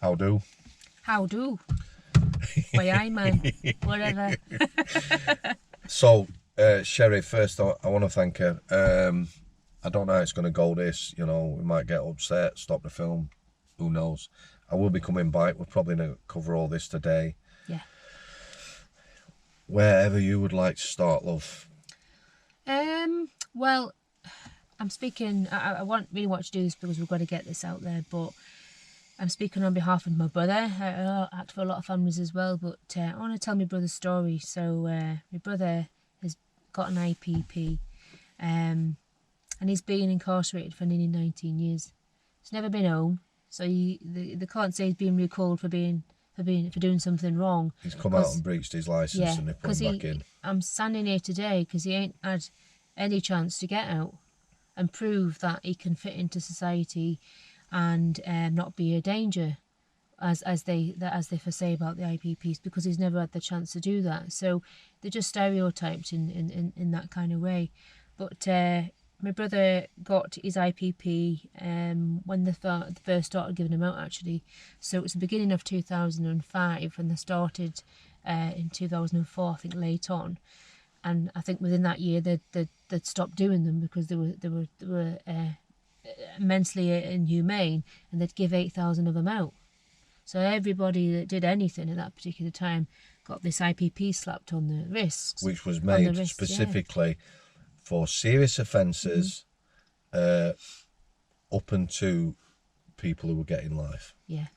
How do? How do? Why, aye, man. Whatever. So, Cherrie, first I want to thank her. I don't know how it's going to go this, you know, we might get upset, stop the film, who knows. I will be coming back, we're probably going to cover all this today. Yeah. Wherever you would like to start, love. Well, I'm speaking, I really want to do this because we've got to get this out there, but I'm speaking on behalf of my brother. I act for a lot of families as well, but I want to tell my brother's story. So my brother has got an IPP, and he's been incarcerated for nearly 19 years. He's never been home, so they can't say he's being recalled for doing something wrong. He's come out and breached his licence, and they put him back in. I'm standing here today because he ain't had any chance to get out and prove that he can fit into society and not be a danger, as they say about the IPPs, because he's never had the chance to do that. So they're just stereotyped in that kind of way. But my brother got his IPP when they first started giving him out, actually. So it was the beginning of 2005, and they started in 2004, I think, late on. And I think within that year they'd stopped doing them because they were immensely inhumane, and they'd give 8,000 of them out. So everybody that did anything at that particular time got this IPP slapped on the wrists. Which was made specifically for serious offences, up unto people who were getting life. Yeah.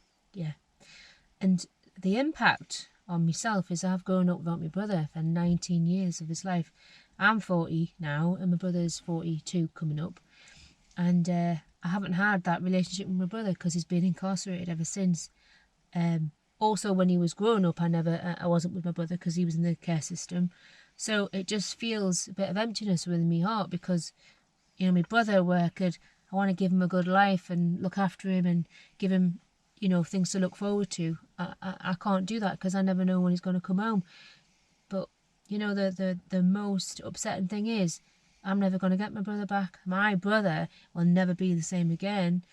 And the impact on myself is I've grown up without my brother for 19 years of his life. I'm 40 now, and my brother's 42 coming up. And I haven't had that relationship with my brother because he's been incarcerated ever since. Also, when he was growing up, I wasn't with my brother because he was in the care system. So it just feels a bit of emptiness within my heart because, you know, my brother, I want to give him a good life and look after him and give him, you know, things to look forward to. I can't do that because I never know when he's going to come home. But, you know, the most upsetting thing is I'm never going to get my brother back. My brother will never be the same again.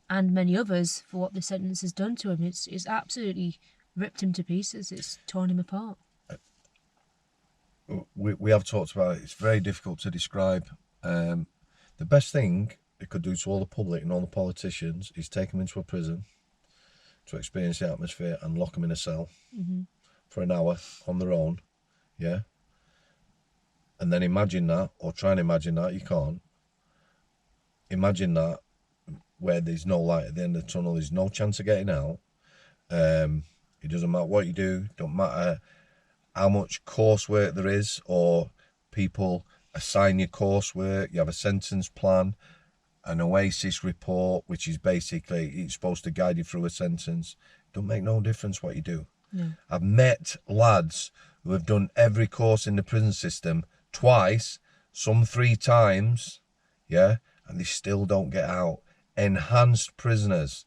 And many others for what the sentence has done to him. It's absolutely ripped him to pieces. It's torn him apart. We have talked about it. It's very difficult to describe. The best thing it could do to all the public and all the politicians is take them into a prison to experience the atmosphere and lock them in a cell for an hour on their own, yeah? And then imagine that, or try and imagine that, you can't. Imagine that where there's no light at the end of the tunnel, there's no chance of getting out. It doesn't matter what you do, don't matter how much coursework there is, or people assign you coursework, you have a sentence plan, an OASIS report, which is basically, it's supposed to guide you through a sentence. Don't make no difference what you do. Yeah. I've met lads who have done every course in the prison system twice, some 3 times, yeah, and they still don't get out. Enhanced prisoners.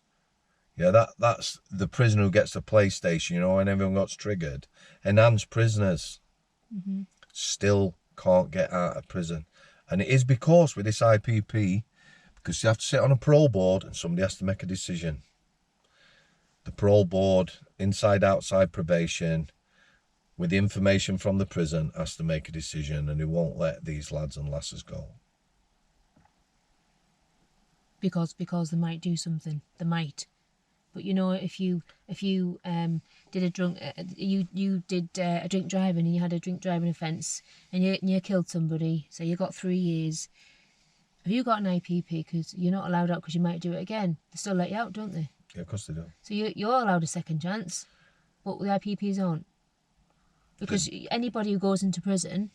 Yeah, that's the prisoner who gets the PlayStation, you know, and everyone gets triggered. Enhanced prisoners still can't get out of prison. And it is because with this IPP, because you have to sit on a parole board and somebody has to make a decision. The parole board, inside, outside probation, with the information from the prison, has to make a decision, and it won't let these lads and lasses go. Because they might do something. They might. But you know, if you did a drunk driving and you had a drink driving offence and you killed somebody, so you got 3 years. Have you got an IPP? Because you're not allowed out because you might do it again. They still let you out, don't they? Yeah, of course they do. So you're allowed a second chance, but the IPPs aren't. Because anybody who goes into prison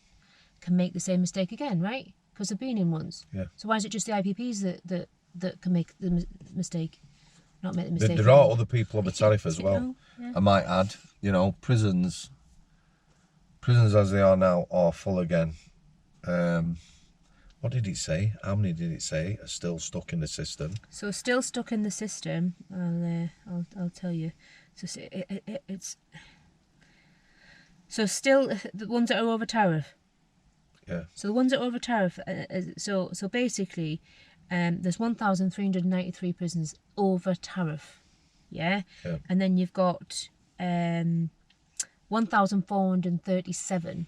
can make the same mistake again, right? Because they've been in once. Yeah. So why is it just the IPPs that can make the mistake? Not make the mistake. There are other people on the tariff as well. Yeah. I might add, you know, prisons as they are now are full again. What did it say? How many did it say are still stuck in the system? So still stuck in the system. I'll tell you. So it's so still the ones that are over tariff. Yeah. So the ones that are over tariff. So basically, there's 1,393 prisons over tariff. yeah? Yeah. And then you've got 1,437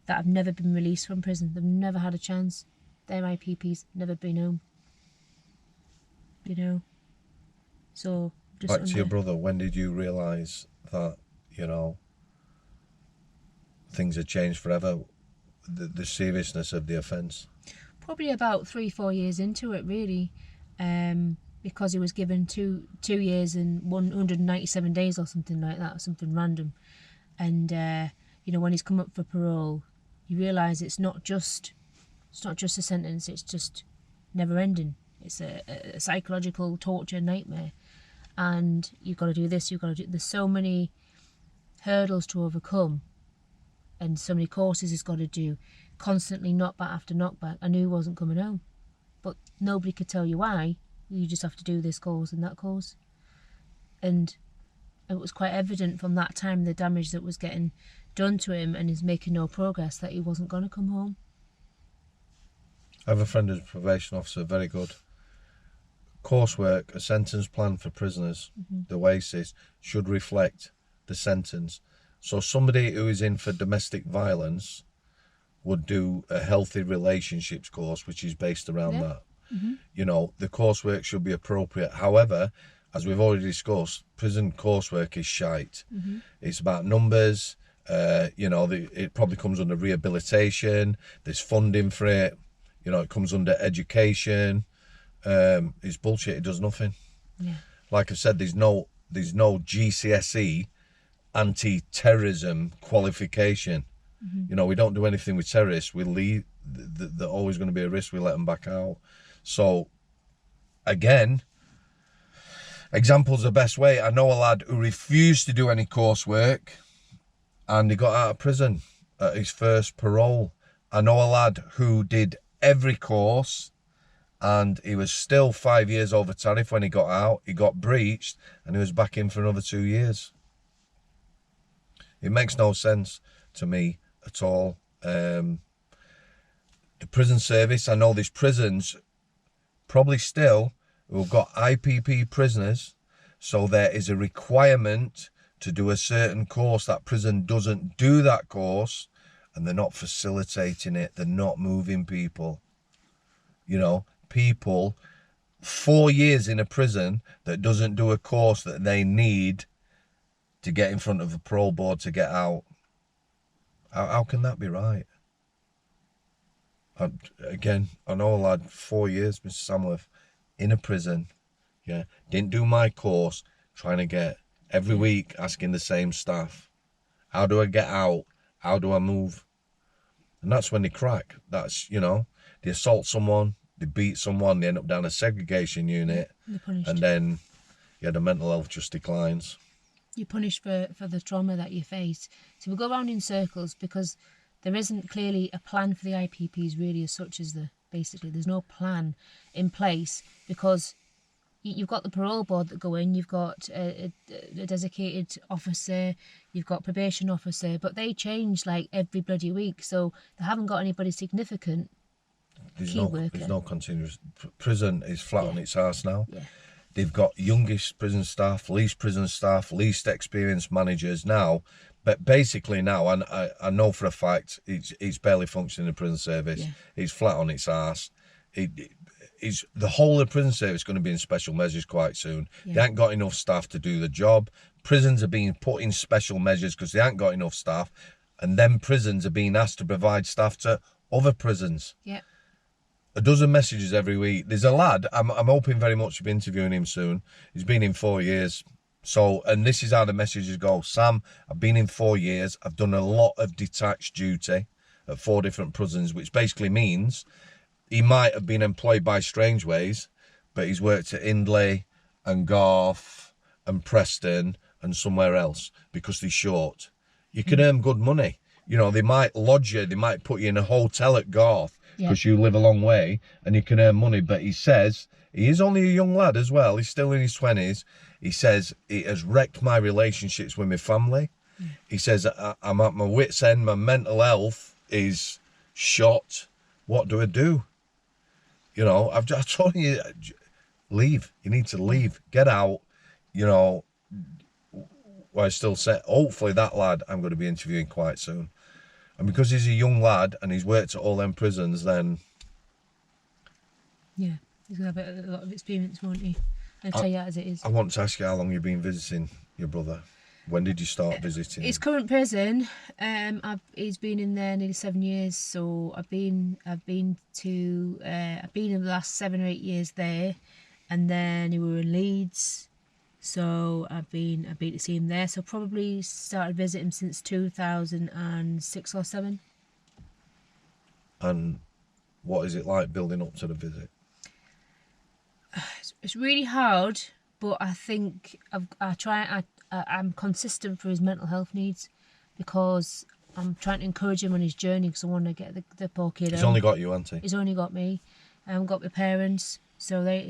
that have never been released from prison. They've never had a chance. Their IPPs never been home. You know? So, just Back to your brother, when did you realise that, you know, things had changed forever? The seriousness of the offence? Probably about 3-4 years into it, really. Because he was given two years and 197 days or something like that, or something random. And, you know, when he's come up for parole, you realise it's not just a sentence, it's just never ending. It's a psychological torture nightmare. And you've got to do this, there's so many hurdles to overcome and so many courses he's got to do, constantly knockback after knockback. I knew he wasn't coming home, but nobody could tell you why. You just have to do this course and that course. And it was quite evident from that time, the damage that was getting done to him, and he's making no progress, that he wasn't going to come home. I have a friend who's a probation officer, very good. Coursework, a sentence plan for prisoners, the WASIS, should reflect the sentence. So somebody who is in for domestic violence would do a healthy relationships course, which is based around that. You know, the coursework should be appropriate. However, as we've already discussed, prison coursework is shite. It's about numbers. You know, it probably comes under rehabilitation. There's funding for it. You know, it comes under education. It's bullshit. It does nothing. Yeah. Like I said, there's no GCSE anti-terrorism qualification. You know, we don't do anything with terrorists. We leave. They're always going to be a risk. We let them back out. So, again, example's the best way. I know a lad who refused to do any coursework, and he got out of prison at his first parole. I know a lad who did every course, and he was still 5 years over tariff when he got out. He got breached, and he was back in for another 2 years. It makes no sense to me at all. The prison service, I know there's prisons probably still who've got IPP prisoners, so there is a requirement to do a certain course. That prison doesn't do that course, and they're not facilitating it. They're not moving people. You know, people 4 years in a prison that doesn't do a course that they need to get in front of a parole board to get out. How can that be right? Again, I know a lad, 4 years, Mr. Samworth, in a prison, yeah, didn't do my course, trying to get, every week, asking the same staff, how do I get out? How do I move? And that's when they crack. That's, you know, they assault someone, they beat someone, they end up down a segregation unit, and then, yeah, the mental health just declines. You're punished for the trauma that you face. So we go around in circles because there isn't clearly a plan for the IPPs really as such as basically there's no plan in place, because you've got the parole board that go in, you've got a designated officer, you've got probation officer, but they change like every bloody week, so they haven't got anybody significant. There's no continuous. Prison is flat on its arse now. Yeah. They've got youngest prison staff, least prison staff, least experienced managers now. But basically now, and I know for a fact, it's barely functioning in the prison service. Yeah. It's flat on its arse. It's the whole of the prison service going to be in special measures quite soon. Yeah. They ain't got enough staff to do the job. Prisons are being put in special measures because they ain't got enough staff. And then prisons are being asked to provide staff to other prisons. Yeah. A dozen messages every week. There's a lad, I'm hoping very much to be interviewing him soon. He's been in 4 years. So, and this is how the messages go. Sam, I've been in 4 years. I've done a lot of detached duty at 4 different prisons, which basically means he might have been employed by Strangeways, but he's worked at Hindley and Garth and Preston and somewhere else because they're short. You can earn good money. You know, they might lodge you, they might put you in a hotel at Garth because you live a long way and you can earn money. But he says, he is only a young lad as well, he's still in his 20s. He says, it has wrecked my relationships with my family. He says, I'm at my wit's end, my mental health is shot. What do I do? You know, I've told you, leave. You need to leave. Get out. You know, I still say, hopefully that lad I'm going to be interviewing quite soon. And because he's a young lad and he's worked at all them prisons, then... Yeah, he's going to have a lot of experience, won't he? I'll tell you as it is. I want to ask you how long you've been visiting your brother. When did you start visiting His him? current prison, he's been in there nearly 7 years. So I've been in the last 7 or 8 years there, and then we were in Leeds. So I've been to see him there. So probably started visiting him since 2006 or 7. And what is it like building up to the visit? It's really hard, but I think I'm consistent for his mental health needs, because I'm trying to encourage him on his journey, because I want to get the poor kid He's home. only got you, hasn't he? He's only got me. I haven't got my parents, so they,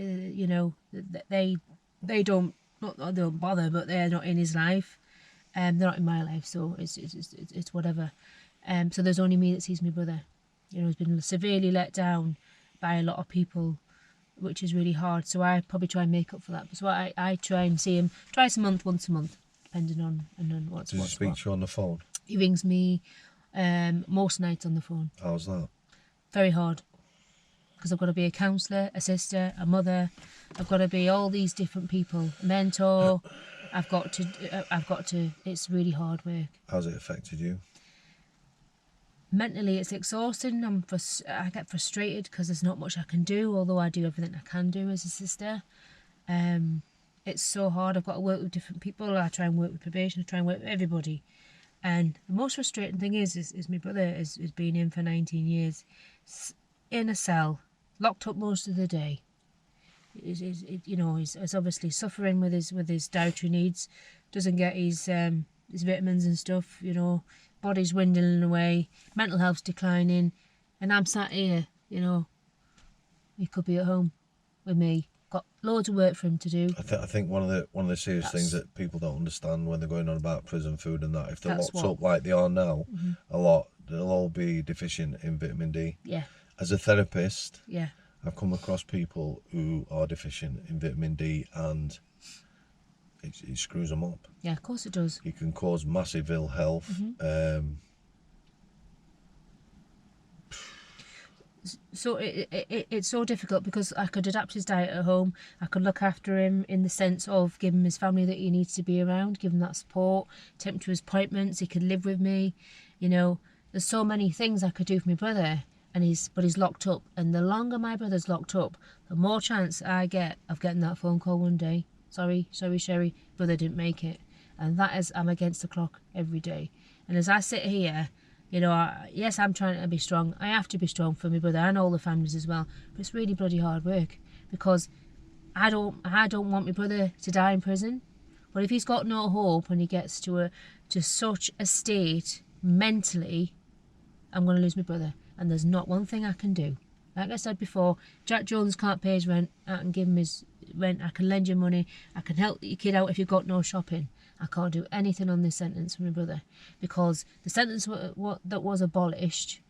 they don't, not that they don't bother, but they're not in his life. They're not in my life, so it's whatever. So there's only me that sees my brother. He's been severely let down by a lot of people, which is really hard. So I probably try and make up for that. So I try and see him twice a month, once a month, depending on what's Does he speak what. to you on the phone? He rings me most nights on the phone. How's that? Very hard, because I've got to be a counsellor, a sister, a mother. I've got to be all these different people, mentor. I've got to. It's really hard work. How's it affected you? Mentally, it's exhausting. I get frustrated because there's not much I can do, although I do everything I can do as a sister. It's so hard. I've got to work with different people. I try and work with probation. I try and work with everybody. And the most frustrating thing is my brother has been in for 19 years, in a cell, locked up most of the day. He's obviously suffering with his dietary needs. Doesn't get his vitamins and stuff. Body's dwindling away, mental health's declining, and I'm sat here. He could be at home with me. Got loads of work for him to do. I think one of the serious things that people don't understand when they're going on about prison food and that, if they're locked up like they are now, a lot, they'll all be deficient in vitamin D. Yeah. As a therapist, Yeah. I've come across people who are deficient in vitamin D, and it screws them up. Yeah, of course it does. It can cause massive ill health. So it's so difficult, because I could adapt his diet at home. I could look after him in the sense of give him his family that he needs to be around, give him that support, take him to his appointments. He could live with me. There's so many things I could do for my brother, but he's locked up. And the longer my brother's locked up, the more chance I get of getting that phone call one day. Sorry, Cherrie, brother didn't make it. And that is, I'm against the clock every day. And as I sit here, yes, I'm trying to be strong. I have to be strong for my brother and all the families as well. But it's really bloody hard work, because I don't want my brother to die in prison. But if he's got no hope and he gets to such a state mentally, I'm going to lose my brother. And there's not one thing I can do. Like I said before, Jack Jones can't pay his rent. I can give him his rent. I can lend you money. I can help your kid out if you've got no shopping. I can't do anything on this sentence for my brother, because the sentence that was abolished,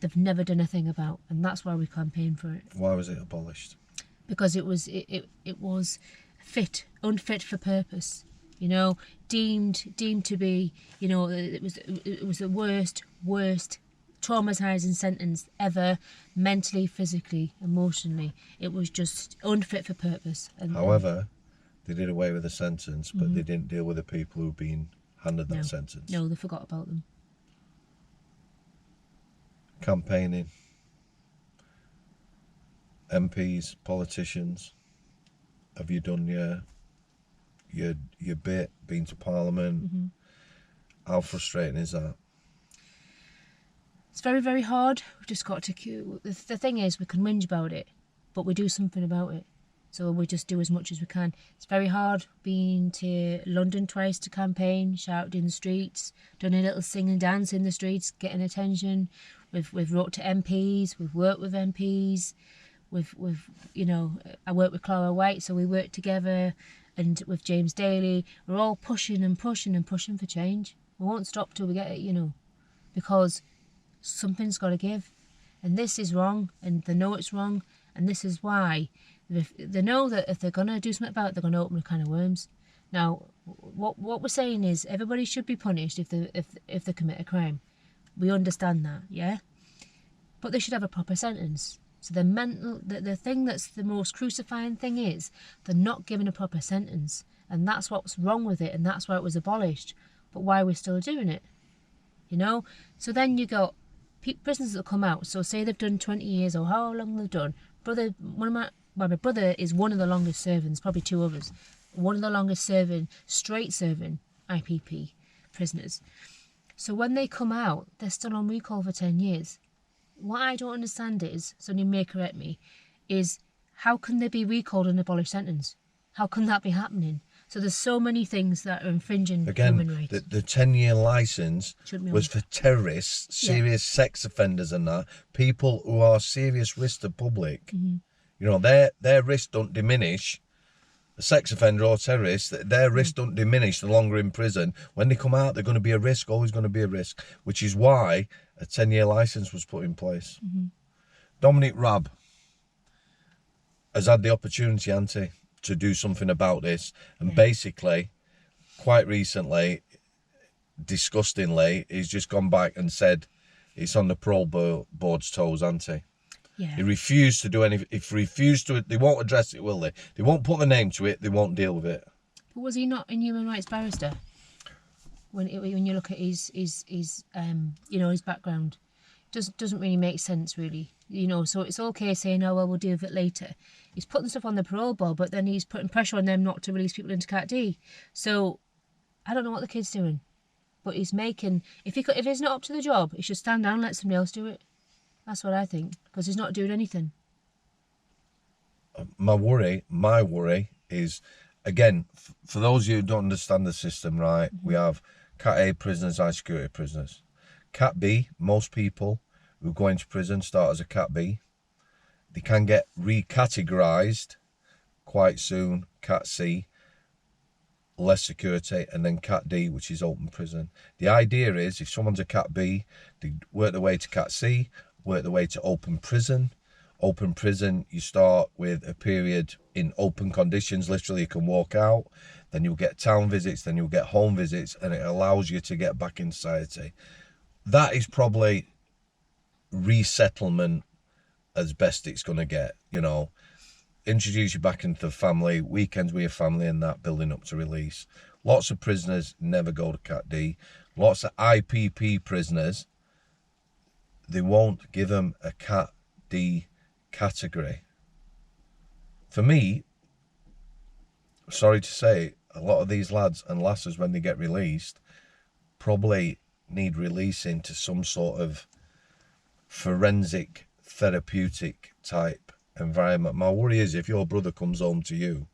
they've never done a thing about, and that's why we campaign for it. Why was it abolished? Because it was unfit for purpose. Deemed to be. It was the worst traumatizing sentence ever, mentally, physically, emotionally. It was just unfit for purpose. However, they did away with the sentence, but they didn't deal with the people who've been handed that sentence. No, they forgot about them. Campaigning, MPs, politicians, have you done your bit, been to Parliament? How frustrating is that? It's very, very hard. We've just got to... The thing is, we can whinge about it, but we do something about it. So we just do as much as we can. It's very hard. Been to London twice to campaign, shouted in the streets, done a little sing and dance in the streets, getting attention. We've wrote to MPs, we've worked with MPs, I work with Clara White, so we work together, and with James Daly. We're all pushing and pushing and pushing for change. We won't stop till we get it, because something's got to give. And this is wrong, and they know it's wrong, and this is why. They know that if they're going to do something about it, they're going to open a can of worms. Now, what we're saying is everybody should be punished if they commit a crime. We understand that, yeah? But they should have a proper sentence. So the thing that's the most crucifying thing is they're not given a proper sentence. And that's what's wrong with it, and that's why it was abolished. But why we're still doing it, you know? So then you got prisoners that come out. So say they've done 20 years or how long they've done. My brother is one of the longest serving, there's probably two others. One of the longest straight serving IPP prisoners. So when they come out, they're still on recall for 10 years. What I don't understand is, so you may correct me, is how can they be recalled and abolished sentence? How can that be happening? So there's so many things that are infringing human rights. The 10-year licence was for terrorists, serious sex offenders and that, people who are serious risk to public. Mm-hmm. You know, their risk don't diminish. A sex offender or terrorist, their risk don't diminish the longer in prison. When they come out, they're going to be a risk, always going to be a risk, which is why a 10-year licence was put in place. Mm-hmm. Dominic Raab has had the opportunity, hasn't he, to do something about this. And basically, quite recently, disgustingly, he's just gone back and said it's on the parole board's toes, hasn't he? Yeah. He refused to do anything. If refused to, they won't address it, will they? They won't put the name to it. They won't deal with it. But was he not a human rights barrister? When you look at his his background, doesn't really make sense, really. You know, so it's okay saying, oh well, we'll deal with it later. He's putting stuff on the parole board, but then he's putting pressure on them not to release people into Cat D. So I don't know what the kid's doing, but he's making. If he's not up to the job, he should stand down and let somebody else do it. That's what I think, because he's not doing anything. My worry is, again, for those of you who don't understand the system, right, we have Cat A prisoners, high security prisoners. Cat B, most people who go into prison start as a Cat B. They can get recategorised quite soon, Cat C, less security, and then Cat D, which is open prison. The idea is, if someone's a Cat B, they work their way to Cat C, work their way to open prison. Open prison, you start with a period in open conditions, literally you can walk out, then you'll get town visits, then you'll get home visits, and it allows you to get back in society. That is probably resettlement as best it's going to get, you know. Introduce you back into the family, weekends with your family and that, building up to release. Lots of prisoners never go to Cat D. Lots of IPP prisoners, they won't give them a Cat D category. For me, sorry to say, a lot of these lads and lasses, when they get released, probably need releasing to some sort of forensic, therapeutic type environment. My worry is if your brother comes home to you,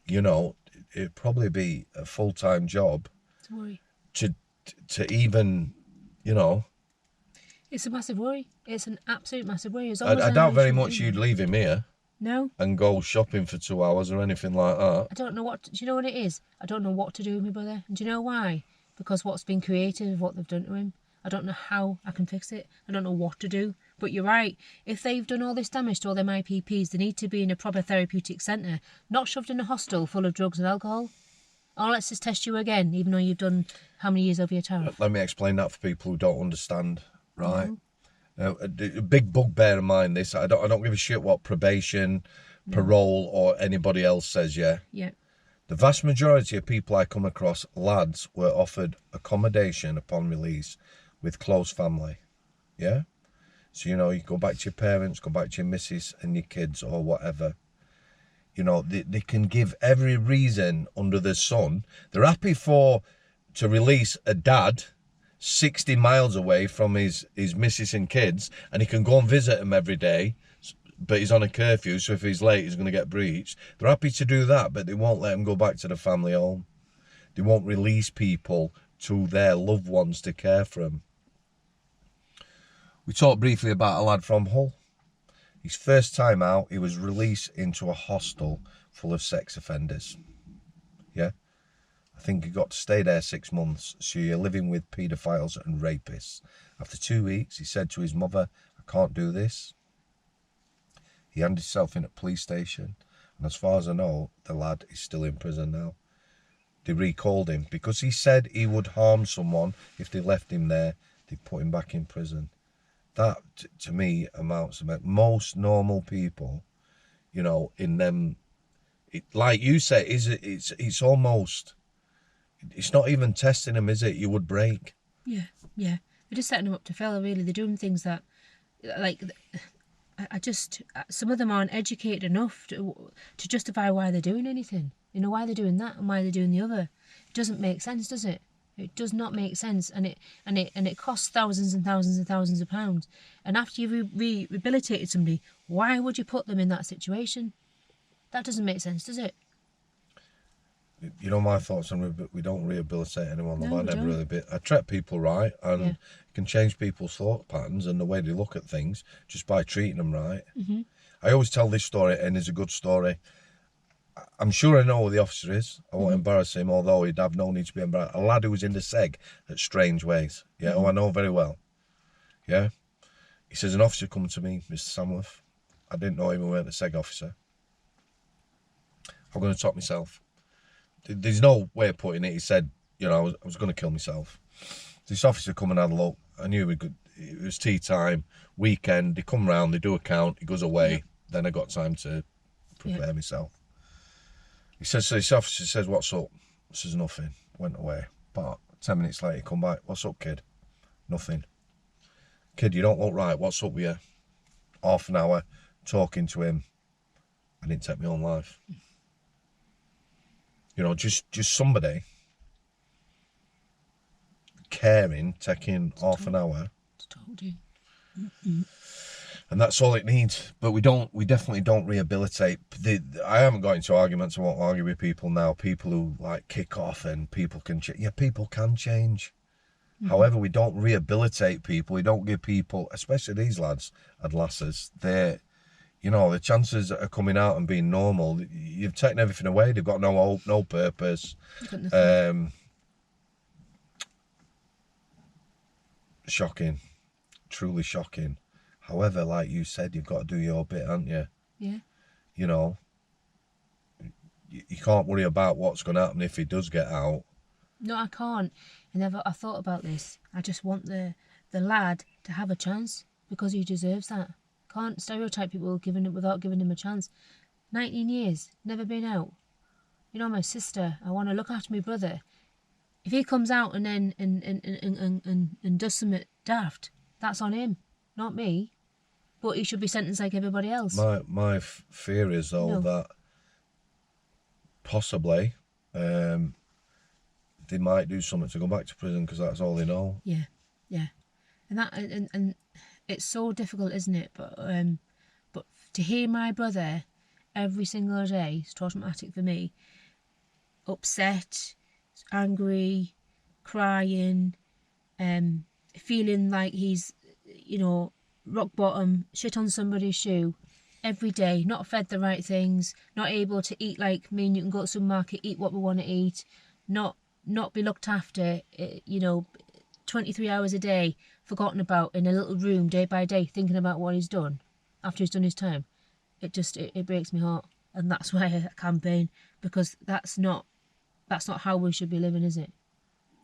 you know, it'd probably be a full-time job to even, you know. It's a massive worry. It's an absolute massive worry. I doubt very much you'd leave him here. No. And go shopping for 2 hours or anything like that. I don't know what. Do you know what it is? I don't know what to do with my brother. And do you know why? Because what's been created of what they've done to him. I don't know how I can fix it. I don't know what to do. But you're right. If they've done all this damage to all them IPPs, they need to be in a proper therapeutic centre, not shoved in a hostel full of drugs and alcohol. Or let's just test you again, even though you've done how many years over your tariff. Let me explain that for people who don't understand. Right. Now, a big bugbear of mine. This I don't give a shit what probation, parole, or anybody else says. Yeah. The vast majority of people I come across, lads, were offered accommodation upon release with close family. Yeah. So you know, you go back to your parents, go back to your missus and your kids or whatever. You know, they can give every reason under the sun. They're happy to release a dad 60 miles away from his missus and kids, and he can go and visit them every day, but he's on a curfew, so if he's late, he's going to get breached. They're happy to do that, but they won't let him go back to the family home. They won't release people to their loved ones to care for them. We talked briefly about a lad from Hull. His first time out, he was released into a hostel full of sex offenders. Yeah? I think he got to stay there 6 months, so you're living with paedophiles and rapists. After 2 weeks, he said to his mother, I can't do this. He handed himself in at police station. And as far as I know, the lad is still in prison now. They recalled him because he said he would harm someone if they left him there. They put him back in prison. That, to me, amounts to most normal people, you know, in them. Like you say, it's almost. It's not even testing them, is it? You would break. Yeah. They're just setting them up to fail. Really, they're doing things that, like, some of them aren't educated enough to justify why they're doing anything. You know, why they're doing that and why they're doing the other. It doesn't make sense, does it? It does not make sense, and it costs thousands and thousands and thousands of pounds. And after you've rehabilitated somebody, why would you put them in that situation? That doesn't make sense, does it? You know my thoughts on we don't rehabilitate anyone. No, I we never don't. really bit. I treat people right, and Yeah. can change people's thought patterns and the way they look at things just by treating them right. Mm-hmm. I always tell this story, and it's a good story. I'm sure I know who the officer is. I won't embarrass him, although he'd have no need to be embarrassed. A lad who was in the seg at Strangeways. Yeah, who I know very well. Yeah. He says, an officer come to me, Mr. Samworth. I didn't know him, we weren't a seg officer. I'm going to top myself. There's no way of putting it. He said, you know, I was going to kill myself. This officer come and had a look. I knew it was tea time, weekend. They come round, they do a count, he goes away. Yep. Then I got time to prepare myself. He says, so this officer says, what's up? I says, nothing. Went away. But 10 minutes later, he come back. What's up, kid? Nothing. Kid, you don't look right. What's up with you? Half an hour talking to him. I didn't take my own life. You know, just somebody caring, taking half an hour. Told you. And that's all it needs. But we definitely don't rehabilitate. I haven't got into arguments. I won't argue with people now. People who like kick off and people can change. Yeah, people can change. However, we don't rehabilitate people. We don't give people, especially these lads and lasses, you know, the chances of coming out and being normal, you've taken everything away. They've got no hope, no purpose. Shocking. Truly shocking. However, like you said, you've got to do your bit, haven't you? Yeah. You know, you can't worry about what's going to happen if he does get out. No, I can't. I thought about this. I just want the lad to have a chance because he deserves that. Can't stereotype people without giving him a chance. 19 years, never been out. You know, my sister, I want to look after my brother. If he comes out and then and does something daft, that's on him, not me. But he should be sentenced like everybody else. My fear is though that possibly they might do something to go back to prison because that's all they know. Yeah, and it's so difficult, isn't it? But to hear my brother every single day is traumatic for me. Upset, angry, crying, feeling like he's, you know, rock bottom, shit on somebody's shoe every day, not fed the right things, not able to eat like me and you can go to the supermarket, eat what we want to eat, not be looked after, you know, 23 hours a day, forgotten about in a little room day by day, thinking about what he's done after he's done his time. It breaks my heart, and that's why I campaign, because that's not how we should be living, is it?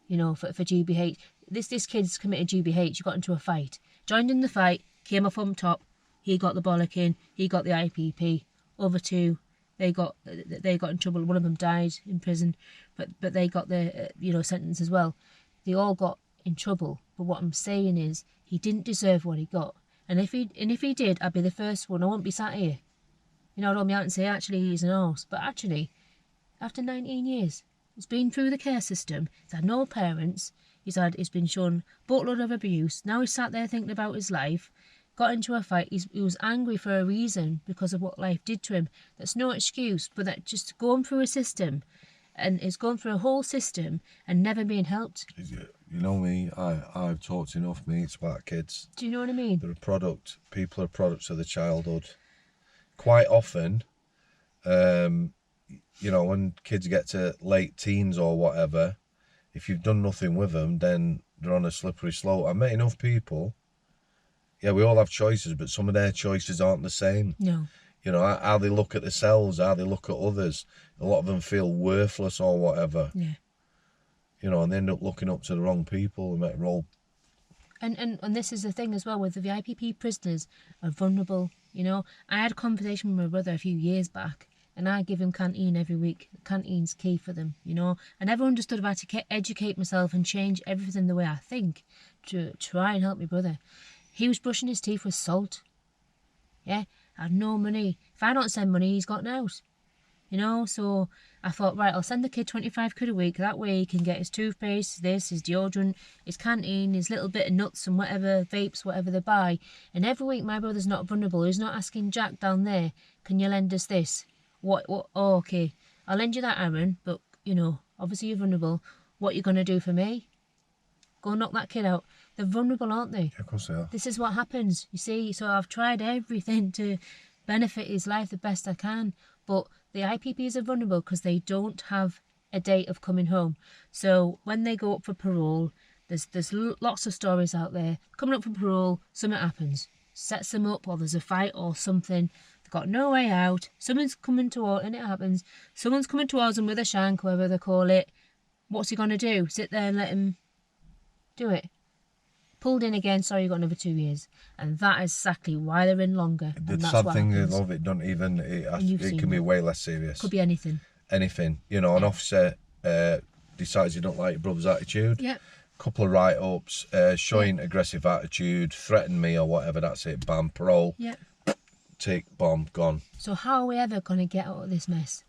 You know, for GBH, this kid's committed GBH. He got into a fight, joined in the fight, came off on top. He got the bollocking. He got the IPP. Other two, they got in trouble. One of them died in prison, but they got the sentence as well. They all got in trouble. But what I'm saying is, he didn't deserve what he got. And if he did, I'd be the first one. I wouldn't be sat here. You know, I'd hold me out and say, actually, he's an arse. But actually, after 19 years, he's been through the care system. He's had no parents. He's been shown a boatload of abuse. Now he's sat there thinking about his life. Got into a fight. He was angry for a reason because of what life did to him. That's no excuse, but that just going through a system, and it's gone through a whole system and never being helped. You know me, I've talked enough mates about kids. Do you know what I mean? They're a product. People are products of their childhood. Quite often, you know, when kids get to late teens or whatever, if you've done nothing with them, then they're on a slippery slope. I've met enough people. Yeah, we all have choices, but some of their choices aren't the same. No. You know, how they look at themselves, how they look at others. A lot of them feel worthless or whatever. Yeah. You know, and they end up looking up to the wrong people and make roll. And this is the thing as well, with the IPP prisoners are vulnerable. You know, I had a conversation with my brother a few years back, and I give him canteen every week. Canteen's key for them, you know. I never understood about to educate myself and change everything the way I think to try and help my brother. He was brushing his teeth with salt. Yeah, I had no money. If I don't send money, he's got out. You know, so I thought, right, I'll send the kid 25 quid a week. That way he can get his toothpaste, this, his deodorant, his canteen, his little bit of nuts and whatever, vapes, whatever they buy. And every week my brother's not vulnerable. He's not asking Jack down there, can you lend us this? What, oh, okay, I'll lend you that, Aaron, but, you know, obviously you're vulnerable. What are you going to do for me? Go knock that kid out. They're vulnerable, aren't they? Yeah, of course they are. This is what happens, you see. So I've tried everything to benefit his life the best I can, but the IPPs are vulnerable because they don't have a date of coming home. So when they go up for parole, there's lots of stories out there. Coming up for parole, something happens. Sets them up, or there's a fight or something. They've got no way out. Someone's coming toward, and it happens. Someone's coming towards them with a shank, whatever they call it. What's he going to do? Sit there and let him do it? Pulled in again, sorry, you got another 2 years. And that is exactly why they're in longer. The and that's sad what thing happens. of it, don't even, you've it seen can be that. way less serious. Could be anything. Anything. You know, an officer decides you don't like your brother's attitude. Yep. Couple of write-ups, showing aggressive attitude, threaten me or whatever, that's it, bam, parole, Yep. tick, bomb, gone. So how are we ever going to get out of this mess?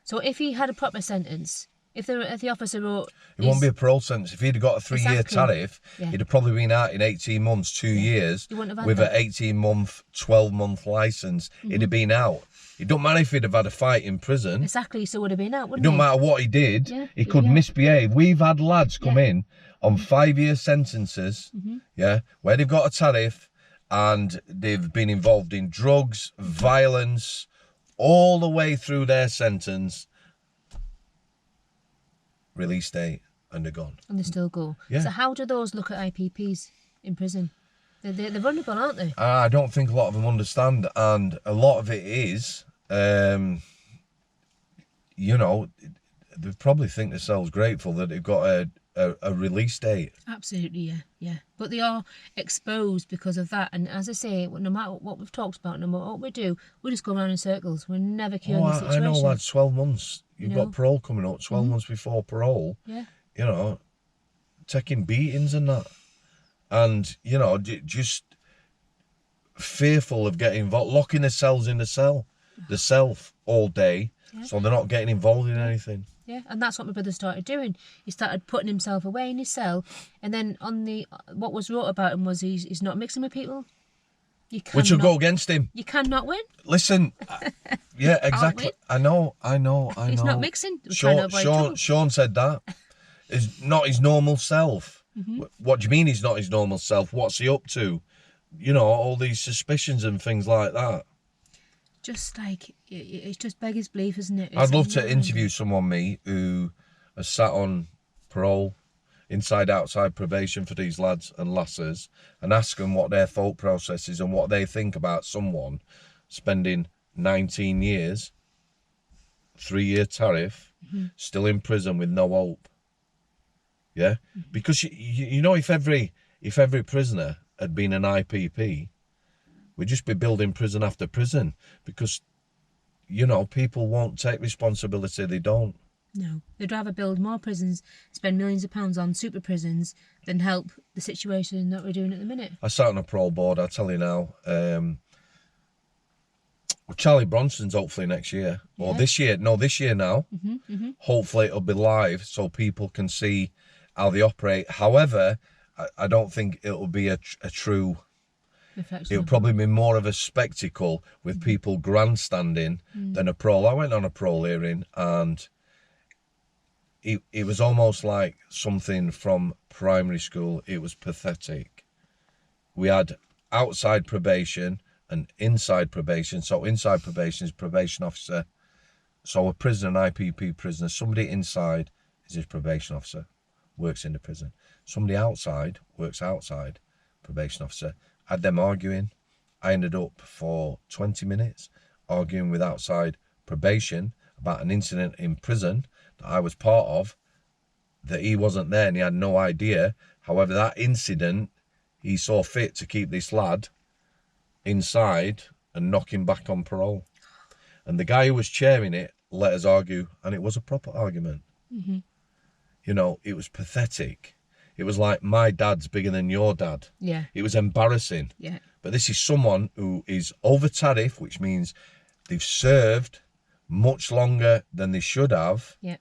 So if he had a proper sentence, if the officer wrote... It won't be a parole sentence. If he'd have got a 3-year Exactly. tariff, Yeah. he'd have probably been out in 18 months, 2 years, You wouldn't have had with that. an 18-month, 12-month licence. He'd have been out. It don't matter if he'd have had a fight in prison. Exactly, so would have been out, It wouldn't don't he? matter what he did. Yeah, He could yeah. misbehave. We've had lads come Yeah. in on 5-year sentences, yeah, where they've got a tariff and they've been involved in drugs, violence, all the way through their sentence. Release date, and they're gone. And they still go. Yeah. So how do those look at IPPs in prison? They're vulnerable, aren't they? I don't think a lot of them understand, and a lot of it is, you know, they probably think themselves grateful that they've got a release date. Absolutely, yeah. But they are exposed because of that. And as I say, no matter what we've talked about, no matter what we do, we just go around in circles. We're never curing the I situation. know, lads, 12 months. You've You know? got parole coming up, 12 months before parole. Yeah. You know, taking beatings and that. And, you know, just fearful of getting involved, locking themselves in the self all day, so they're not getting involved in anything. Yeah, and that's what my brother started doing. He started putting himself away in his cell, and then on the what was wrote about him was he's not mixing with people. You cannot, Which will go against him. You cannot win. Listen, yeah, exactly. win. I know. He's not mixing. We're trying to avoid trouble. Sean said that. Is not his normal self. What do you mean he's not his normal self? What's he up to? You know, all these suspicions and things like that. Just like, it's just beggars belief, isn't it? I'd love to interview someone, who has sat on parole, inside, outside probation for these lads and lasses, and ask them what their thought process is and what they think about someone spending 19 years, 3-year tariff, still in prison with no hope. Yeah? Because, you know, if every prisoner had been an IPP, we'd just be building prison after prison, because, you know, people won't take responsibility. They don't. No, they'd rather build more prisons, spend millions of pounds on super prisons, than help the situation that we're doing at the minute. I sat on a parole board, I tell you now. Charlie Bronson's hopefully next year, or this year. No, this year now. Hopefully it'll be live so people can see how they operate. However, I don't think it'll be a true... It'll probably be more of a spectacle with people grandstanding than a parole. I went on a parole hearing, and it was almost like something from primary school. It was pathetic. We had outside probation and inside probation. So inside probation is probation officer. So a prisoner, an IPP prisoner, somebody inside is his probation officer, works in the prison. Somebody outside works outside, probation officer. Had them arguing. I ended up for 20 minutes arguing with outside probation about an incident in prison that I was part of, that he wasn't there and he had no idea. However, that incident, he saw fit to keep this lad inside and knock him back on parole. And the guy who was chairing it let us argue, and it was a proper argument. Mm-hmm. You know, it was pathetic. It was like, my dad's bigger than your dad. Yeah. It was embarrassing. Yeah. But this is someone who is over tariff, which means they've served much longer than they should have, Yeah.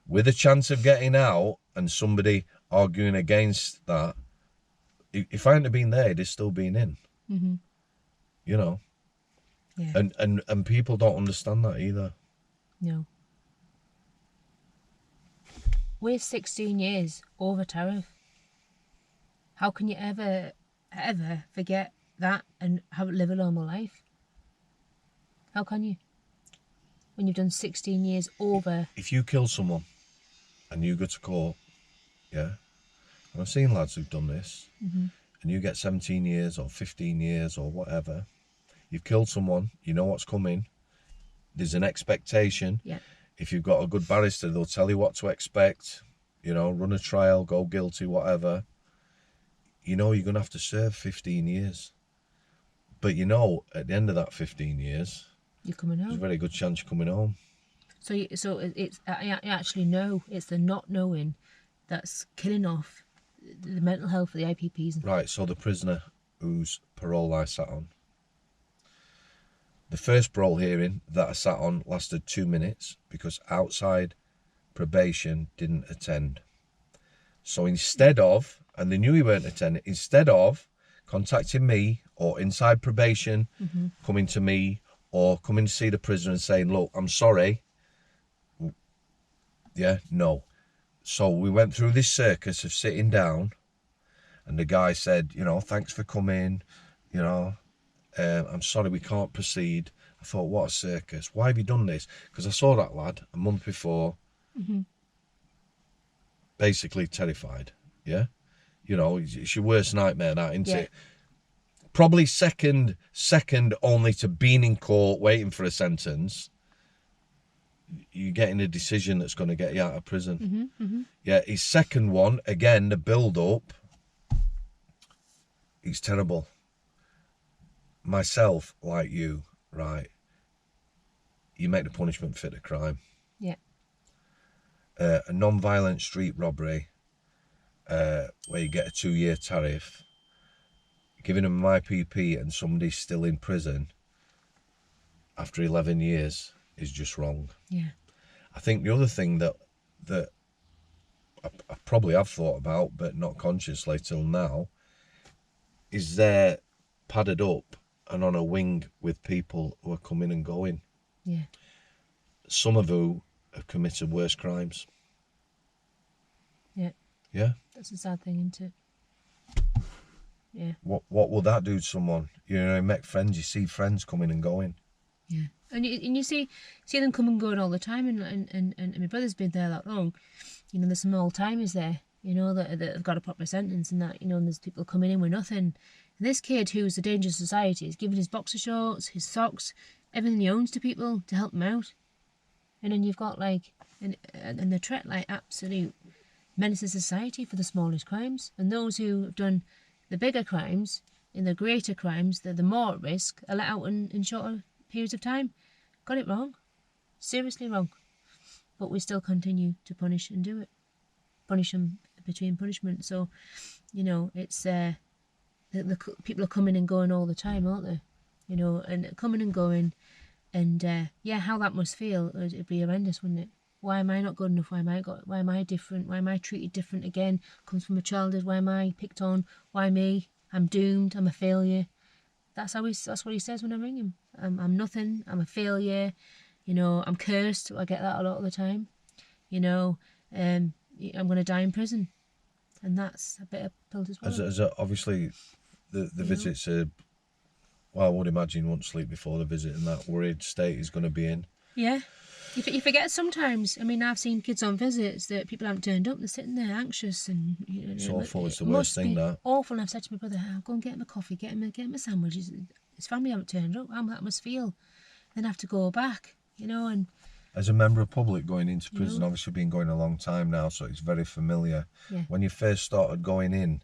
with a chance of getting out, and somebody arguing against that. If I hadn't have been there, he'd have still been in. Mm-hmm. You know? Yeah. And people don't understand that either. No. We're 16 years over tariff. How can you ever forget that and live a normal life? How can you? When you've done 16 years over. If you kill someone and you go to court, yeah, and I've seen lads who've done this, Mm-hmm. and you get 17 years or 15 years or whatever, you've killed someone, you know what's coming, there's an expectation. Yeah. If you've got a good barrister, they'll tell you what to expect, you know, run a trial, go guilty, whatever. You know you're going to have to serve 15 years. But you know, at the end of that 15 years, You're coming home. there's a very good chance you're coming home. So it's I actually know it's the not knowing that's killing off the mental health of the IPPs. Right, so the prisoner whose parole I sat on. The first parole hearing that I sat on lasted 2 minutes because outside probation didn't attend. So instead of, and they knew he weren't attending, instead of contacting me or inside probation, Mm-hmm. coming to me or coming to see the prisoner and saying, look, I'm sorry. Yeah, no. So we went through this circus of sitting down, and the guy said, you know, thanks for coming, you know, I'm sorry we can't proceed. I thought, what a circus. Why have you done this? Because I saw that lad a month before, Mm-hmm. basically terrified, yeah? You know, it's your worst nightmare, that, isn't Yeah. it? Probably second only to being in court waiting for a sentence. You're getting a decision that's going to get you out of prison. Mm-hmm. Mm-hmm. Yeah, his second one, again, the build-up, it's terrible. Myself, like you, right, you make the punishment fit the crime. Yeah. A non-violent street robbery, where you get a 2-year tariff, giving them an IPP and somebody's still in prison after 11 years is just wrong. Yeah. I think the other thing that I probably have thought about, but not consciously till now, is they're padded up and on a wing with people who are coming and going. Yeah. Some of who have committed worse crimes. Yeah. Yeah? That's a sad thing, isn't it? Yeah. What will that do to someone? You know, you make friends, you see friends coming and going. Yeah. And you see them come and going all the time, and my brother's been there that long. You know, there's some old timers there, you know, that have got a proper sentence and that, you know, and there's people coming in with nothing. And this kid who's a danger to society is giving his boxer shorts, his socks, everything he owns to people to help them out. And then you've got and they're treated like absolute menace to society for the smallest crimes. And those who have done the bigger crimes, in the greater crimes, they're the more at risk, are let out in shorter periods of time. Got it wrong. Seriously wrong. But we still continue to punish and do it. Punish them between punishment. So, you know, it's the people are coming and going all the time, aren't they? You know, and coming and going. And yeah, how that must feel, it'd be horrendous, wouldn't it? Why am I not good enough? Why am I different? Why am I treated different again? Comes from a childhood. Why am I picked on? Why me? I'm doomed. I'm a failure. That's what he says when I ring him. I'm nothing. I'm a failure. You know, I'm cursed. I get that a lot of the time. You know, I'm going to die in prison, and that's a bit of pill to swallow. As obviously, the visits are. Well, I would imagine you won't sleep before the visit, and that worried state is going to be in. Yeah. You forget sometimes. I mean, I've seen kids on visits that people haven't turned up. They're sitting there anxious, and you know, It's awful. It's the it worst must thing, be that. awful. And I've said to my brother, "I'll go and get him a coffee, get him a sandwich." His family haven't turned up. How that must feel. then have to go back, and As a member of public going into prison, No. obviously been going a long time now, so it's very familiar. Yeah. When you first started going in,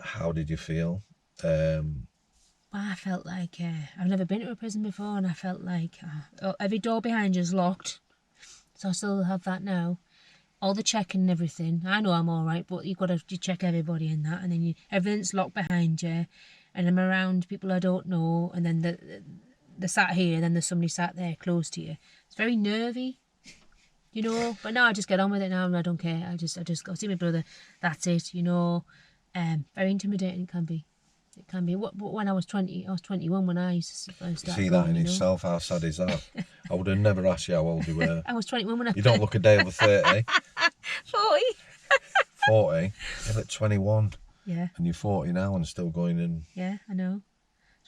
how did you feel? I felt like I've never been to a prison before, and I felt like every door behind you is locked. So I still have that now. All the checking and everything. I know I'm all right, but you've got to check everybody in that, and then everything's locked behind you. And I'm around people I don't know, and then they're sat here, and then there's somebody sat there close to you. It's very nervy, But now I just get on with it now, and I don't care. I just go see my brother. That's it, Very intimidating it can be. It can be. When I was 20, I was 21 when I first started. See that in itself, how sad is that? I would have never asked you how old you were. I was 21 when I. You don't look a day over 30. 40. 40? You're at 21. Yeah. And you're 40 now and still going in. Yeah, I know.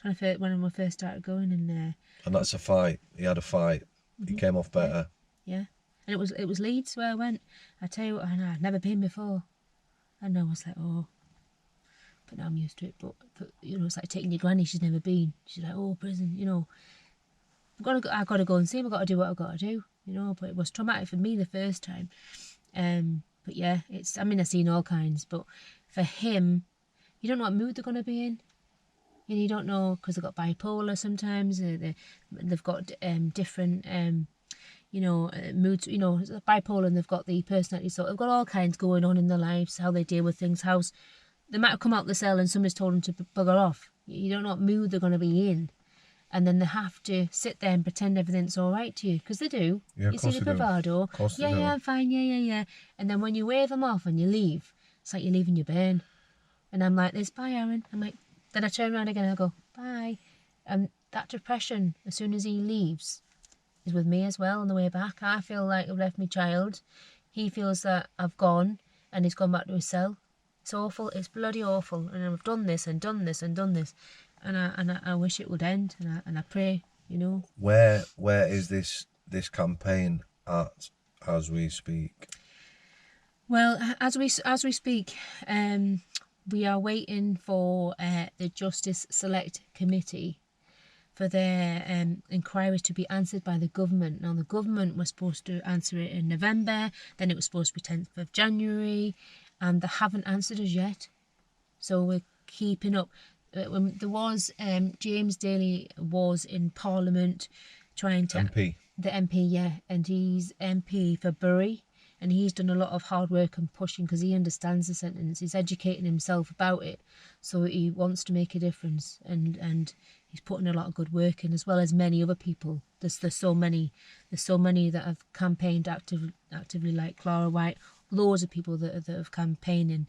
When I first started going, and that's a fight. He had a fight. He came off better. Yeah. And it was Leeds where I went. I tell you what, I'd never been before. And I was like, oh. But now I'm used to it. But it's like taking your granny. She's never been. She's like, oh, prison. I've got to go and see him. I've got to do what I've got to do. But it was traumatic for me the first time. But yeah, I've seen all kinds. But for him, you don't know what mood they're going to be in. You don't know, because they've got bipolar sometimes. They've got different, moods. Bipolar, and they've got the personality. So they've got all kinds going on in their lives, how they deal with things, they might have come out the cell and somebody's told them to bugger off. You don't know what mood they're going to be in. And then they have to sit there and pretend everything's all right to you, because they do. Yeah, you see the bravado. Yeah, I'm fine, yeah. And then when you wave them off and you leave, it's like you're leaving your burn. And I'm like this, bye, Aaron. Then I turn around again and I go, bye. And that depression, as soon as he leaves, is with me as well on the way back. I feel like I've left my child. He feels that I've gone and he's gone back to his cell. It's awful. It's bloody awful. And I've done this and done this and done this. And I wish it would end. And I pray, Where is this campaign at as we speak? Well, as we speak, we are waiting for the Justice Select Committee for their inquiries to be answered by the government. Now, the government was supposed to answer it in November, then it was supposed to be 10th of January, and they haven't answered us yet. So we're keeping up. When there was James Daly was in Parliament trying to... MP. The MP, yeah, and he's MP for Bury. And he's done a lot of hard work and pushing, because he understands the sentence. He's educating himself about it, so he wants to make a difference. And he's putting a lot of good work in, as well as many other people. There's so many that have campaigned actively, like Clara White. Loads of people that have campaigning.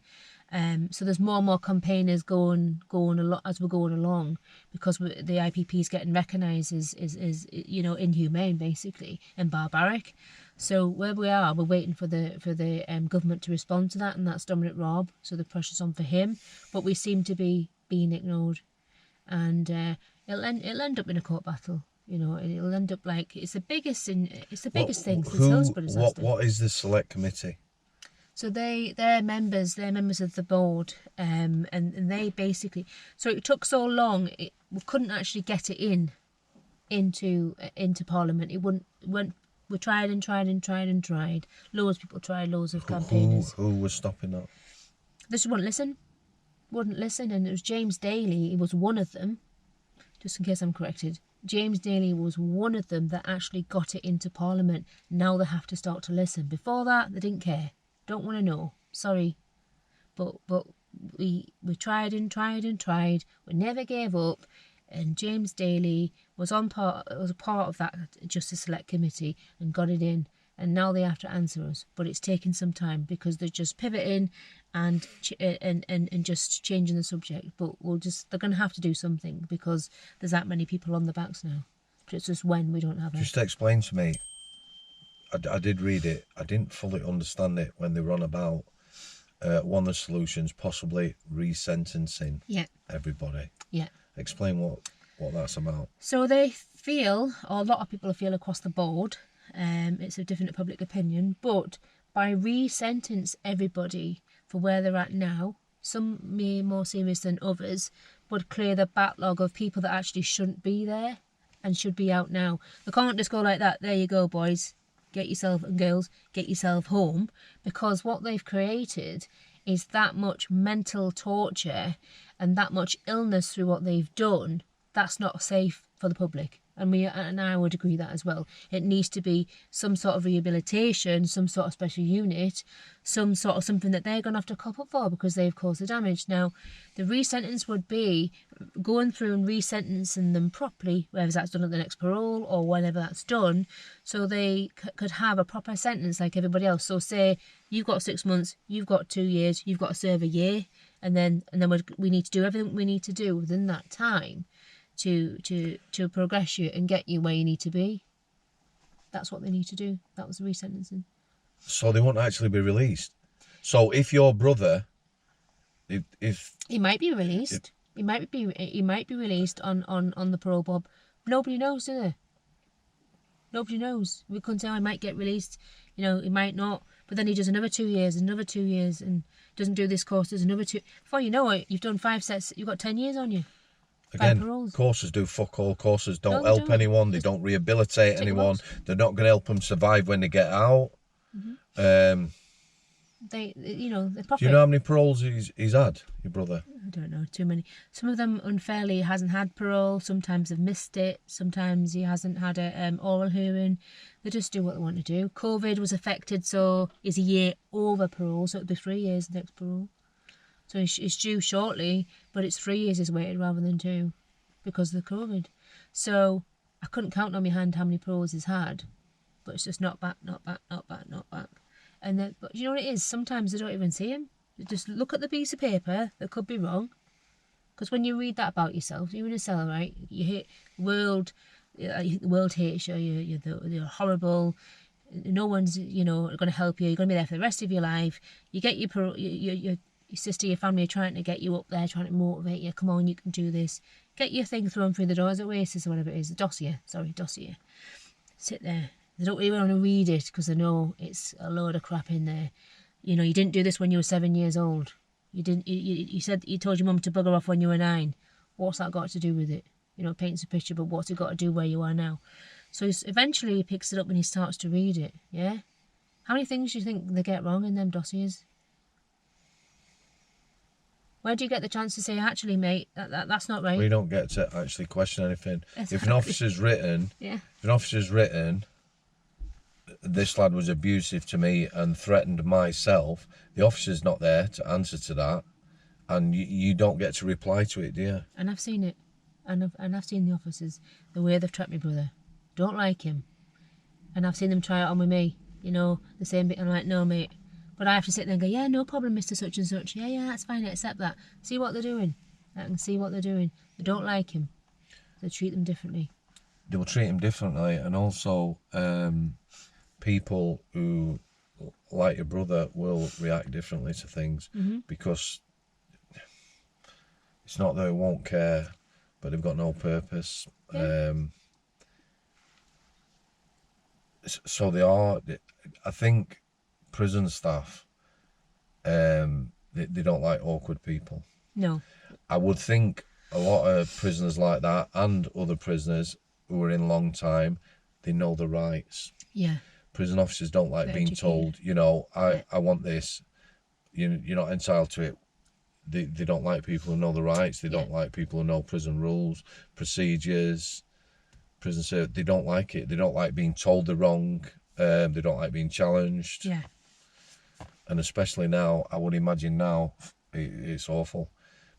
So there's more and more campaigners going a lot as we're going along, because the IPP is getting recognised as inhumane, basically, and barbaric. So where we are, we're waiting for the government to respond to that, and that's Dominic Raab. So the pressure's on for him, but we seem to be being ignored, and it'll end up in a court battle. It'll end up like it's the biggest thing since Hillsborough disaster. What is the select committee? So they're members of the board, and they basically. So it took so long, we couldn't actually get it into Parliament. It wouldn't. We tried and tried and tried and tried. Loads of people tried. Loads of campaigners. Who was stopping that? This wouldn't listen, and it was James Daly. He was one of them. Just in case I'm corrected, James Daly was one of them that actually got it into Parliament. Now they have to start to listen. Before that, they didn't care. Don't want to know. Sorry, but we tried and tried and tried. We never gave up, and James Daly was a part of that Justice Select Committee and got it in. And now they have to answer us, but it's taking some time because they're just pivoting and just changing the subject. But they're going to have to do something because there's that many people on the backs now. But it's just when we don't have it. Just explain to me. I did read it. I didn't fully understand it when they were on about one of the solutions, possibly resentencing. Yeah. Everybody. Yeah. Explain what that's about. So they feel, or a lot of people feel across the board, it's a different public opinion, but by re-sentence everybody for where they're at now, some may more serious than others, would clear the backlog of people that actually shouldn't be there. and should be out now. They can't just go like that. There you go, boys. Get yourself, and girls, get yourself home, because what they've created is that much mental torture and that much illness through what they've done. That's not safe for the public. And I would agree that as well. It needs to be some sort of rehabilitation, some sort of special unit, some sort of something that they're going to have to cop up for because they've caused the damage. Now, the resentence would be going through and resentencing them properly, whether that's done at the next parole or whenever that's done, so they could have a proper sentence like everybody else. So say you've got 6 months, you've got 2 years, you've got to serve a year, and then we need to do everything we need to do within that time to progress you and get you where you need to be. That's what they need to do. That was the resentencing. So they won't actually be released. So if your brother, if he might be released, he might be released on the parole bob. Nobody knows, do they? Nobody knows. We couldn't say, I might get released. He might not. But then he does another 2 years, another 2 years, and doesn't do this course. Does another 2. Before you know it, you've done 5 sets. You've got 10 years on you. again, courses do fuck all. Courses don't they help don't. anyone. They don't rehabilitate anyone. They're not going to help them survive when they get out. Mm-hmm. They're profit. Do you know how many paroles he's had, your brother? I don't know, too many. Some of them unfairly hasn't had parole. Sometimes they've missed it. Sometimes he hasn't had a oral hearing. They just do what they want to do. COVID was affected, so he's a year over parole, so it'll be 3 years next parole. So it's due shortly, but it's 3 years he's waited rather than 2 because of the COVID. So I couldn't count on my hand how many paroles he's had, but it's just not back. And then, but you know what it is? Sometimes they don't even see him. They just look at the piece of paper that could be wrong. Because when you read that about yourself, you're in a cell, right? You hate the world hates you. You're horrible. No one's going to help you. You're going to be there for the rest of your life. You get your sister, your family are trying to get you up there, trying to motivate you. Come on, you can do this. Get your thing thrown through the doors at Oasis or whatever it is. Dossier. Sit there. They don't really want to read it because they know it's a load of crap in there. You didn't do this when you were 7 years old. You didn't. You said you told your mum to bugger off when you were 9. What's that got to do with it? It paints a picture, but what's it got to do where you are now? So eventually he picks it up and he starts to read it. Yeah. How many things do you think they get wrong in them dossiers? Where do you get the chance to say, actually, mate, that's not right? We don't get to actually question anything. Exactly. If an officer's written, this lad was abusive to me and threatened myself, the officer's not there to answer to that, and you don't get to reply to it, do you? And I've seen it, and I've seen the officers, the way they've trapped my brother. Don't like him, and I've seen them try it on with me. The same bit. I'm like, no, mate. But I have to sit there and go, yeah, no problem, Mr. Such and Such. Yeah, that's fine, I accept that. See what they're doing. I can see what they're doing. They don't like him. They treat them differently. They will treat him differently, and also people who like your brother will react differently to things because it's not that they won't care, but they've got no purpose. Yeah. So they are. I think prison staff, they don't like awkward people. No. I would think a lot of prisoners like that and other prisoners who are in long time, they know the rights. Yeah. Prison officers don't like being told, I want this, you're not entitled to it. They don't like people who know the rights. They don't like people who know prison rules, procedures, prison service. They don't like it. They don't like being told they're wrong. They don't like being challenged. Yeah. And especially now, I would imagine now, it's awful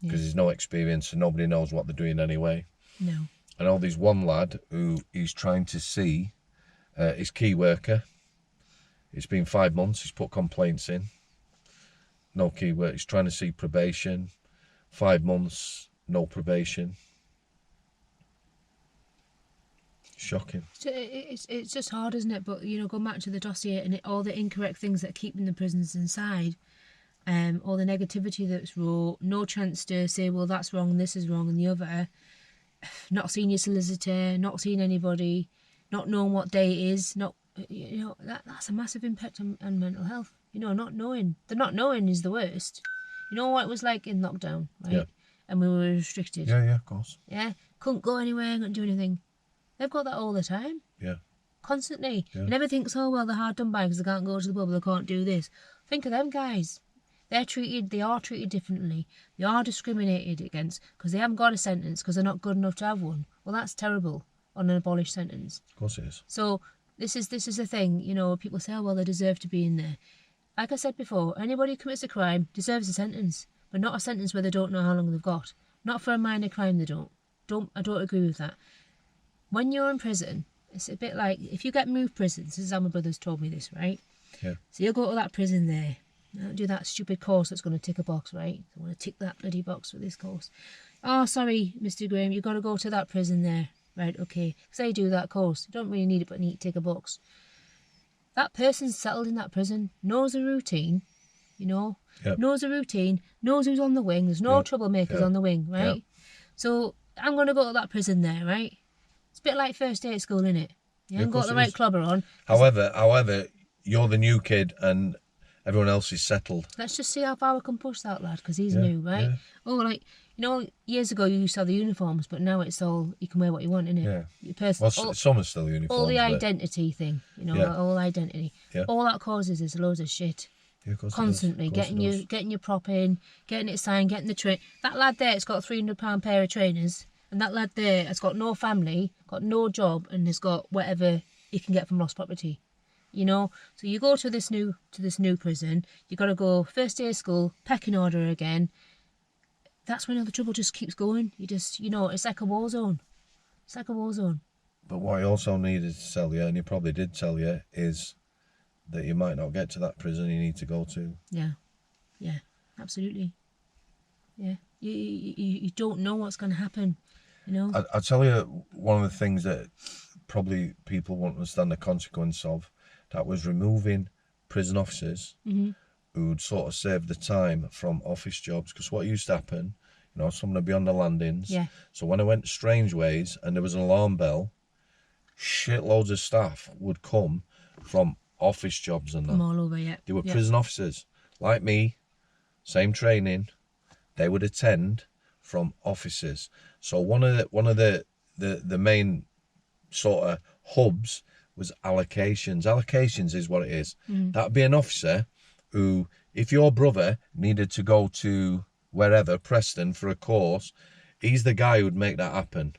because there's no experience and nobody knows what they're doing anyway. No. I know there's one lad who he's trying to see his key worker. It's been 5 months, he's put complaints in. No key work, he's trying to see probation. 5 months, no probation. Shocking. It's just hard, isn't it? But going back to the dossier and all the incorrect things that are keeping the prisoners inside, all the negativity that's raw, no chance to say, well, that's wrong, this is wrong, and the other. Not seeing your solicitor, not seeing anybody, not knowing what day it is, that's a massive impact on mental health. Not knowing. The not knowing is the worst. You know what it was like in lockdown, right? Yeah. And we were restricted. Yeah, of course. Yeah, couldn't go anywhere, couldn't do anything. They've got that all the time. Yeah. Constantly. Yeah. You never think, oh, well, they're hard done by because they can't go to the pub, they can't do this. Think of them guys. They are treated differently. They are discriminated against because they haven't got a sentence because they're not good enough to have one. Well, that's terrible on an abolished sentence. Of course it is. So this is the thing, you know, people say, oh, well, they deserve to be in there. Like I said before, anybody who commits a crime deserves a sentence, but not a sentence where they don't know how long they've got. Not for a minor crime, they don't. I don't agree with that. When you're in prison, it's a bit like, if you get moved prisons, this is how my brother's told me this, right? Yeah. So you'll go to that prison there, do that stupid course that's going to tick a box, right? I want to tick that bloody box for this course. Oh, sorry, Mr. Graham, you've got to go to that prison there. Right, okay. Say do that course. You don't really need it, but need to tick a box. That person's settled in that prison, knows the routine, you know, Yep. knows the routine, knows who's on the wing. There's no Yep. troublemakers Yep. on the wing, right? Yep. So I'm going to go to that prison there, right? It's a bit like first day at school, innit? You haven't of got course the it right is. clobber on. However, you're the new kid and everyone else is settled. Let's just see how far we can push that lad, because he's Yeah, new, right? yeah. Oh, like, you know, years ago you used to have the uniforms, but now it's all, you can wear what you want, innit? Yeah. Your Well, some are still uniforms. all the but- identity thing, you know, Yeah. that whole identity. Yeah. All that causes is loads of shit. Yeah, of course it does. Constantly Of course it does. getting your prop in, getting it signed, getting the train. That lad there has got a £300 pair of trainers, and that lad there has got no family, got no job, and has got whatever he can get from lost property. You know, so you go to this new prison. You got to go first day of school, pecking order again. That's when all the trouble just keeps going. You just, you know, it's like a war zone. It's like a war zone. But what I also needed to tell you, and he probably did tell you, is that you might not get to that prison you need to go to. Yeah, absolutely. Yeah, you don't know what's going to happen. You know. I'll tell you one of the things that probably people won't understand the consequence of. That was removing prison officers who'd sort of served the time from office jobs. Because what used to happen, you know, someone would be on the landings. Yeah. So when I went to Strangeways and there was an alarm bell, shitloads of staff would come from office jobs and that. From all over, yeah. They were yeah. prison officers like me, same training. They would attend from offices. So one of the main sort of hubs was allocations. Allocations is what it is. That'd be an officer who, if your brother needed to go to wherever, Preston, for a course, he's the guy who'd make that happen.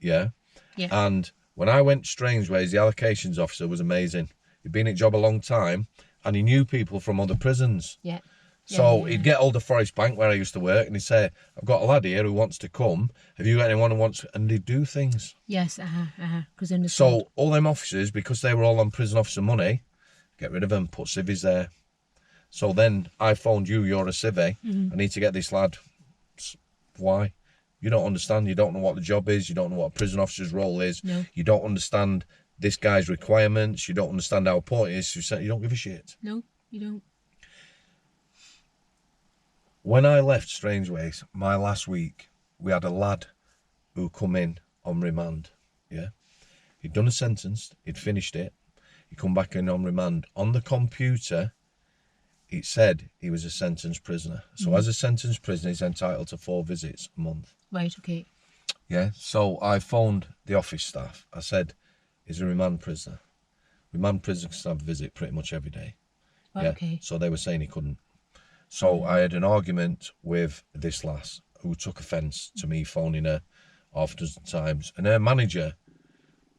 Yeah. Yeah. And when I went Strangeways, the allocations officer was amazing. He'd been at job a long time and he knew people from other prisons. Yeah. So Yeah. he'd get hold of Forest Bank where I used to work and he'd say, I've got a lad here who wants to come. Have you got anyone who wants... And they'd do things. Yes, because So all them officers, because they were all on prison officer money, get rid of them, put civvies there. So then I phoned you, you're a civvy. I need to get this lad. Why? You don't understand. You don't know what the job is. You don't know what a prison officer's role is. No. You don't understand this guy's requirements. You don't understand how important it is. You don't give a shit. No, you don't. When I left Strangeways, my last week, we had a lad who come in on remand, yeah? He'd done a sentence, he'd finished it, he'd come back in on remand. On the computer, it said he was a sentenced prisoner. So as a sentenced prisoner, he's entitled to 4 visits a month. Right, okay. Yeah, so I phoned the office staff. I said, he's a remand prisoner. Remand prisoners can have a visit pretty much every day. Right, Yeah, okay. so they were saying he couldn't. So I had an argument with this lass who took offence to me phoning her half a dozen times. And her manager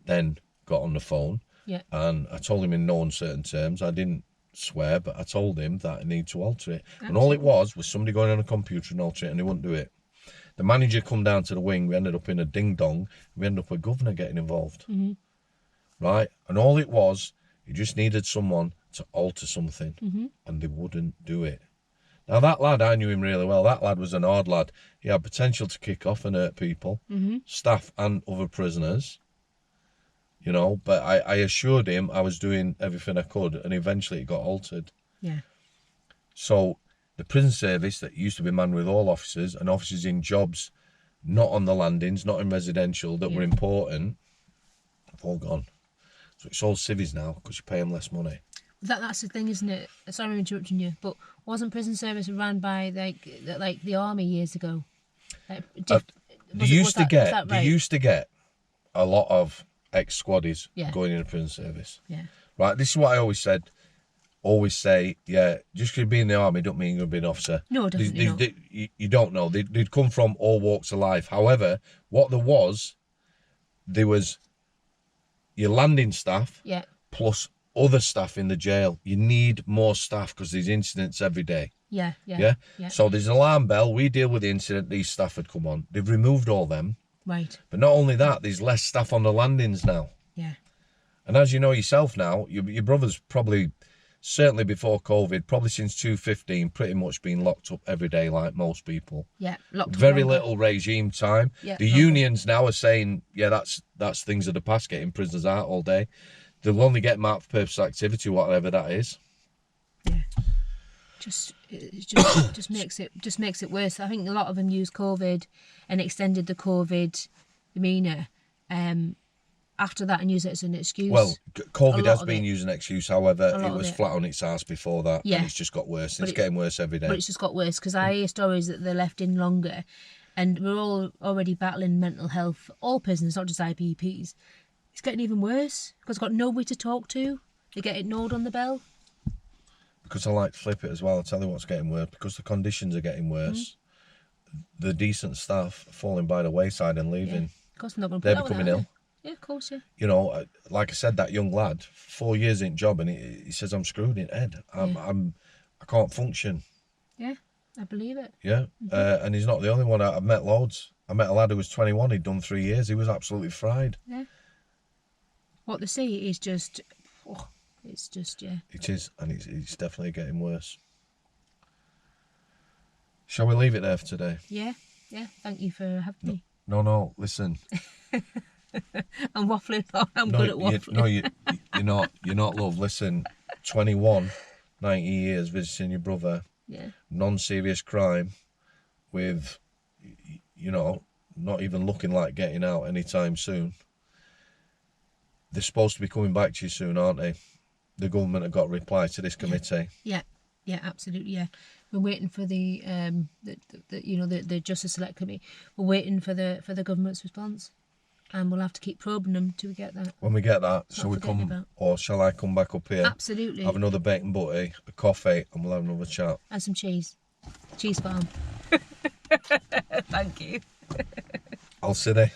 then got on the phone Yeah. and I told him in no uncertain terms, I didn't swear, but I told him that I need to alter it. And all it was somebody going on a computer and alter it, and he wouldn't do it. The manager come down to the wing, we ended up in a ding-dong, we ended up with governor getting involved. Right? And all it was, he just needed someone to alter something, and they wouldn't do it. Now, that lad, I knew him really well. That lad was an hard lad. He had potential to kick off and hurt people, staff and other prisoners, you know, but I assured him I was doing everything I could, and eventually it got altered. Yeah. So the prison service that used to be manned with all officers and officers in jobs not on the landings, not in residential, that were important, have all gone. So it's all civvies now because you pay them less money. That's the thing, isn't it? Sorry I'm interrupting you, but wasn't prison service run by like the army years ago? Like, They used to get, a lot of ex-squaddies Yeah. going in the prison service. Yeah. Right, this is what I always say, yeah, just because you be in the army don't mean you're going to be an officer. No, definitely not. You don't know. They'd come from all walks of life. However, what there was your landing staff Yeah. plus other staff in the jail. You need more staff because there's incidents every day. Yeah. Yeah? So there's an alarm bell. We deal with the incident. These staff had come on. They've removed all them. Right. But not only that, there's less staff on the landings now. Yeah. And as you know yourself now, your brother's probably, certainly before COVID, probably since 2015, pretty much been locked up every day like most people. Yeah. Locked up Very longer. little regime time. Yeah, The longer. unions now are saying, yeah, that's things of the past, getting prisoners out all day. They'll only get marked for purpose of activity, whatever that is. Yeah. It just makes it worse. I think a lot of them use COVID and extended the COVID demeanour after that and use it as an excuse. Well, COVID lot has of been it. used as an excuse. However, A lot it of was it. flat on its ass before that. Yeah. And it's just got worse. But It's getting worse every day. But it's just got worse because I hear stories that they're left in longer, and we're all already battling mental health. All prisoners, not just IPPs. It's getting even worse because they've got nobody to talk to. They get ignored on the bell. Because I like to flip it as well. I'll tell you what's getting worse. Because the conditions are getting worse. The decent staff are falling by the wayside and leaving. Yeah. Of course, I'm not going to They're put that becoming one out ill. there. Yeah, of course, yeah. You know, like I said, that young lad, 4 years in job, and he says, I'm screwed in head. I can't function. Yeah, I believe it. Yeah. And he's not the only one. I've met loads. I met a lad who was 21. He'd done 3 years. He was absolutely fried. Yeah. What they say is just, it's just, yeah. It is, and it's definitely getting worse. Shall we leave it there for today? Yeah. Thank you for having me. No, listen. I'm waffling on. I'm No, good at waffling. you're not, love. Listen, 21, 90 years visiting your brother, Yeah. non-serious crime with, not even looking like getting out anytime soon. They're supposed to be coming back to you soon, aren't they? The government have got a reply to this committee. Yeah, absolutely. Yeah, we're waiting for the Justice Select Committee. We're waiting for the government's response, and we'll have to keep probing them till we get that. When we get that, Not forgetting about. or shall I come back up here? Absolutely. Have another bacon butty, a coffee, and we'll have another chat. And some cheese. Cheese farm. Thank you. I'll sit there.